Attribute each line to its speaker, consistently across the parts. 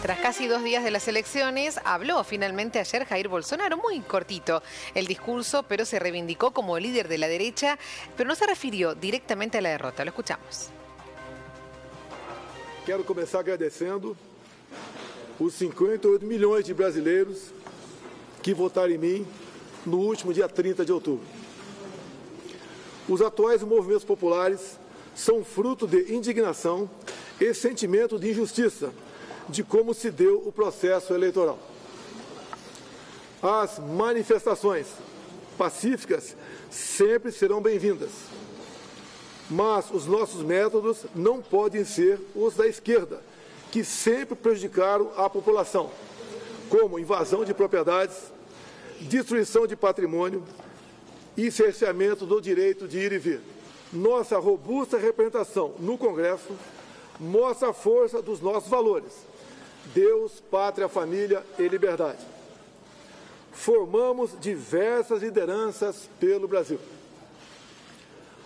Speaker 1: Tras casi 2 días de las elecciones, habló finalmente ayer Jair Bolsonaro, muy cortito el discurso, pero se reivindicó como líder de la derecha, pero no se refirió directamente a la derrota. Lo escuchamos.
Speaker 2: Quero começar agradecendo os 58 milhões de brasileiros que votaram em mim no último dia 30 de outubro. Os atuais movimentos populares são fruto de indignação e sentimento de injustiça de como se deu o processo eleitoral. As manifestações pacíficas sempre serão bem-vindas, mas os nossos métodos não podem ser os da esquerda, que sempre prejudicaram a população, como invasão de propriedades, destruição de patrimônio e cerceamento do direito de ir e vir. Nossa robusta representação no Congresso mostra a força dos nossos valores: Deus, pátria, família e liberdade. Formamos diversas lideranças pelo Brasil.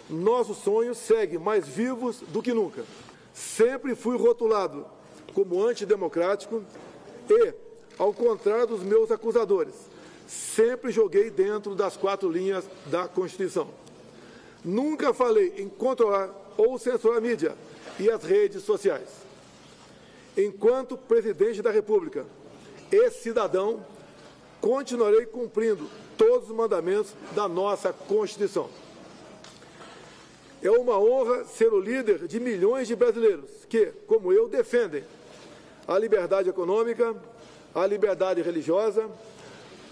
Speaker 2: Nossos sonhos seguem mais vivos do que nunca. Sempre fui rotulado como antidemocrático e, ao contrário dos meus acusadores, sempre joguei dentro das 4 linhas da Constituição. Nunca falei em controlar ou censurar a mídia e as redes sociais. Enquanto presidente da República e cidadão, continuarei cumprindo todos os mandamentos da nossa Constituição. É uma honra ser o líder de milhões de brasileiros que, como eu, defendem a liberdade econômica, a liberdade religiosa,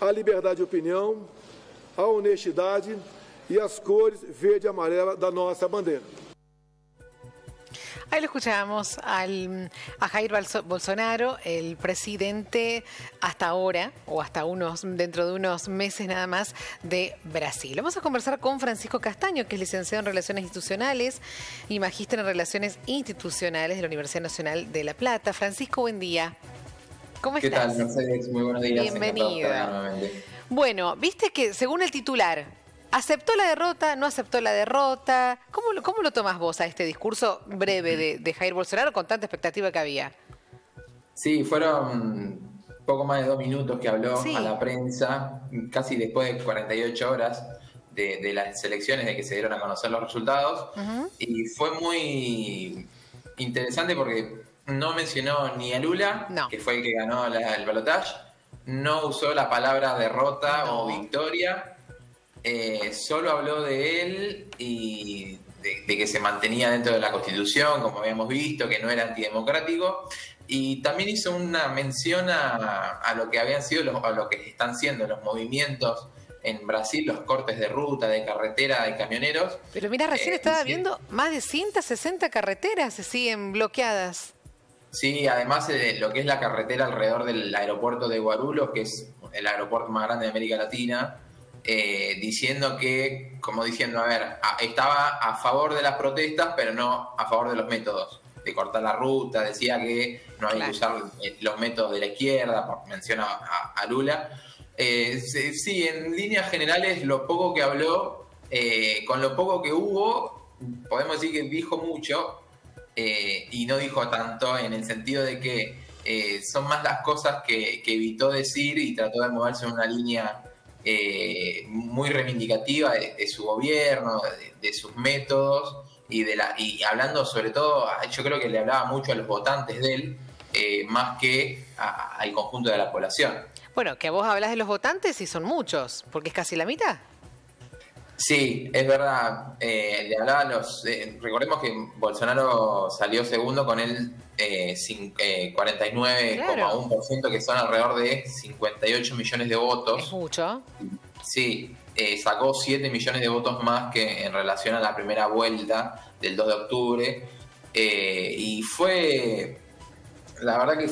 Speaker 2: a liberdade de opinião, a honestidade e as cores verde e amarela da nossa bandeira.
Speaker 1: Ahí lo escuchábamos a Jair Bolsonaro, el presidente hasta ahora, o hasta dentro de unos meses nada más, de Brasil. Vamos a conversar con Francisco Castaño, que es licenciado en Relaciones Institucionales y magíster en Relaciones Institucionales de la Universidad Nacional de La Plata. Francisco, buen día. ¿Cómo estás?
Speaker 3: ¿Qué tal, Mercedes? Muy buenos días.
Speaker 1: Bienvenido. Bueno, viste que según el titular, ¿aceptó la derrota? ¿No aceptó la derrota? ¿Cómo lo tomás vos a este discurso breve de Jair Bolsonaro con tanta expectativa que había?
Speaker 3: Sí, fueron poco más de 2 minutos que habló a la prensa, casi después de 48 horas de las elecciones, de que se dieron a conocer los resultados. Y fue muy interesante porque no mencionó ni a Lula, que fue el que ganó el balotaje, no usó la palabra derrota o victoria. Solo habló de él y de que se mantenía dentro de la Constitución, como habíamos visto, que no era antidemocrático, y también hizo una mención a lo que habían sido, a lo que están siendo los movimientos en Brasil, los cortes de ruta, de carretera, de camioneros.
Speaker 1: Pero mira, recién estaba viendo más de 160 carreteras se siguen bloqueadas.
Speaker 3: Sí, además de lo que es la carretera alrededor del aeropuerto de Guarulhos, que es el aeropuerto más grande de América Latina, diciendo que, como diciendo, a ver, estaba a favor de las protestas, pero no a favor de los métodos, de cortar la ruta, decía que no hay que usar los métodos de la izquierda, menciona a Lula. Sí, en líneas generales, lo poco que habló, con lo poco que hubo, podemos decir que dijo mucho, y no dijo tanto, en el sentido de que son más las cosas que evitó decir y trató de moverse en una línea muy reivindicativa de su gobierno, de sus métodos y hablando sobre todo, yo creo que le hablaba mucho a los votantes de él, más que al conjunto de la población.
Speaker 1: Bueno, que vos hablas de los votantes y son muchos, porque es casi la mitad.
Speaker 3: Sí, es verdad. Le hablaba a los... recordemos que Bolsonaro salió segundo con el 49,1%, que son alrededor de 58 millones de votos.
Speaker 1: Es mucho.
Speaker 3: Sí, sacó 7 millones de votos más que en relación a la primera vuelta del 2 de octubre. Y fue... La verdad que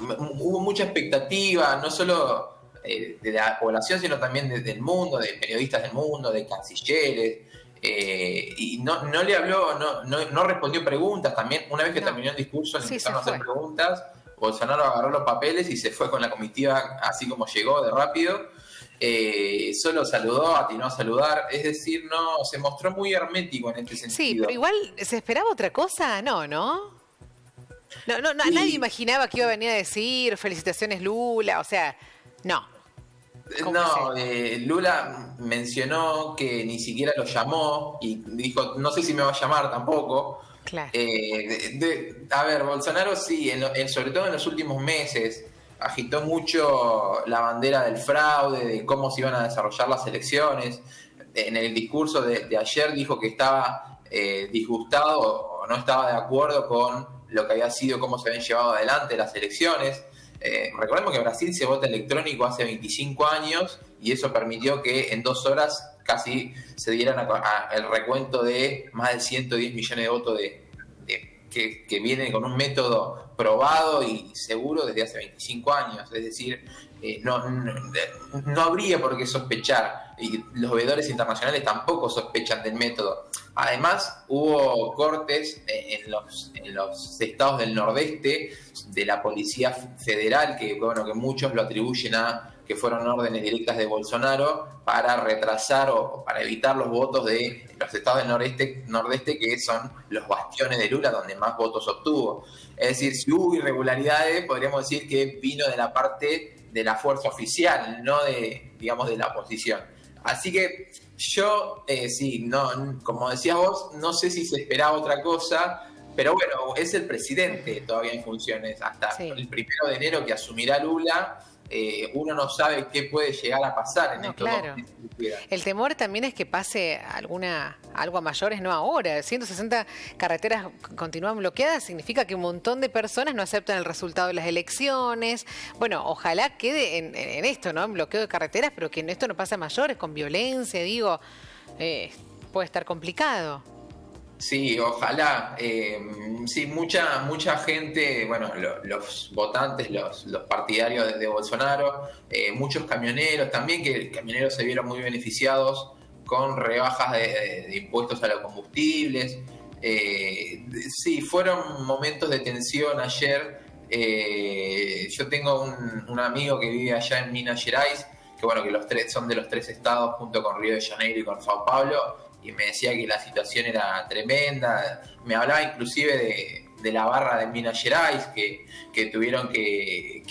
Speaker 3: hubo mucha expectativa, no solo de la población, sino también del mundo, de periodistas del mundo, de cancilleres, y no le habló, no respondió preguntas. También, una vez que terminó el discurso, le empezaron a hacer preguntas. Bolsonaro agarró los papeles y se fue con la comitiva así como llegó, de rápido. Solo saludó, atinó a saludar, es decir, no se mostró muy hermético en este sentido.
Speaker 1: Sí, pero igual, ¿se esperaba otra cosa? No, ¿no? Nadie imaginaba que iba a venir a decir felicitaciones Lula, o sea, no.
Speaker 3: No, Lula mencionó que ni siquiera lo llamó y dijo, no sé si me va a llamar tampoco.
Speaker 1: Claro.
Speaker 3: A ver, Bolsonaro sí, sobre todo en los últimos meses, agitó mucho la bandera del fraude, de cómo se iban a desarrollar las elecciones. En el discurso de ayer dijo que estaba disgustado o no estaba de acuerdo con lo que había sido, cómo se habían llevado adelante las elecciones. Recordemos que en Brasil se vota electrónico hace 25 años y eso permitió que en 2 horas casi se dieran el recuento de más de 110 millones de votos que vienen con un método probado y seguro desde hace 25 años. Es decir, no habría por qué sospechar, y los veedores internacionales tampoco sospechan del método. Además, hubo cortes en los estados del nordeste de la Policía Federal, que muchos lo atribuyen a que fueron órdenes directas de Bolsonaro para retrasar o para evitar los votos de los estados del nordeste, que son los bastiones de Lula, donde más votos obtuvo. Es decir, si hubo irregularidades, podríamos decir que vino de la parte de la fuerza oficial, no de la oposición. Así que yo, como decías vos, no sé si se esperaba otra cosa, pero bueno, es el presidente todavía en funciones hasta el 1 de enero que asumirá Lula. Uno no sabe qué puede llegar a pasar en estos 2 meses.
Speaker 1: El temor también es que pase algo a mayores, no ahora. 160 carreteras continúan bloqueadas, significa que un montón de personas no aceptan el resultado de las elecciones. Bueno, ojalá quede en esto, ¿no? En bloqueo de carreteras, pero que en esto no pase a mayores, con violencia, puede estar complicado.
Speaker 3: Sí, ojalá. Sí, mucha gente, los votantes, los partidarios de Bolsonaro, muchos camioneros también, que camioneros se vieron muy beneficiados con rebajas de impuestos a los combustibles. Sí, fueron momentos de tensión ayer. Yo tengo un amigo que vive allá en Minas Gerais, que los tres son de los 3 estados junto con Río de Janeiro y con Sao Paulo, y me decía que la situación era tremenda. Me hablaba inclusive de la barra de Minas Gerais, que tuvieron que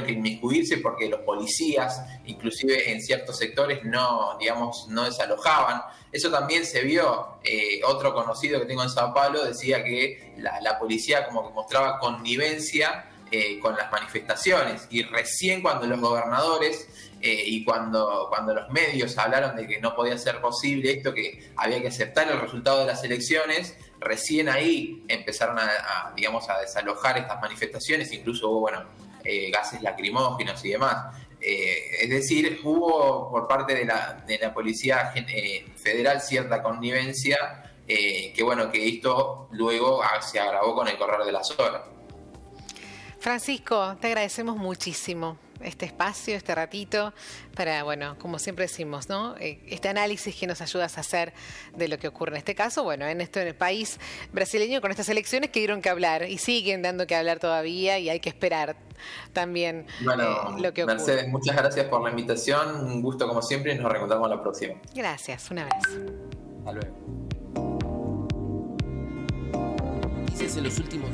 Speaker 3: inmiscuirse porque los policías, inclusive en ciertos sectores, no desalojaban. Eso también se vio. Otro conocido que tengo en Sao Paulo decía que la policía como que mostraba connivencia con las manifestaciones, y recién cuando los gobernadores y cuando los medios hablaron de que no podía ser posible esto, que había que aceptar el resultado de las elecciones, recién ahí empezaron a desalojar estas manifestaciones. Incluso hubo gases lacrimógenos y demás. Es decir, hubo por parte de la Policía Federal cierta connivencia, que esto luego se agravó con el correr de las horas.
Speaker 1: Francisco, te agradecemos muchísimo este espacio, este ratito, para, como siempre decimos, ¿no? Este análisis que nos ayudas a hacer de lo que ocurre en este caso, en el país brasileño, con estas elecciones que dieron que hablar y siguen dando que hablar todavía, y hay que esperar también lo que ocurre.
Speaker 3: Mercedes, muchas gracias por la invitación, un gusto como siempre, y nos reencontramos la próxima.
Speaker 1: Gracias, un abrazo.
Speaker 3: Hasta luego.
Speaker 4: Dices en los últimos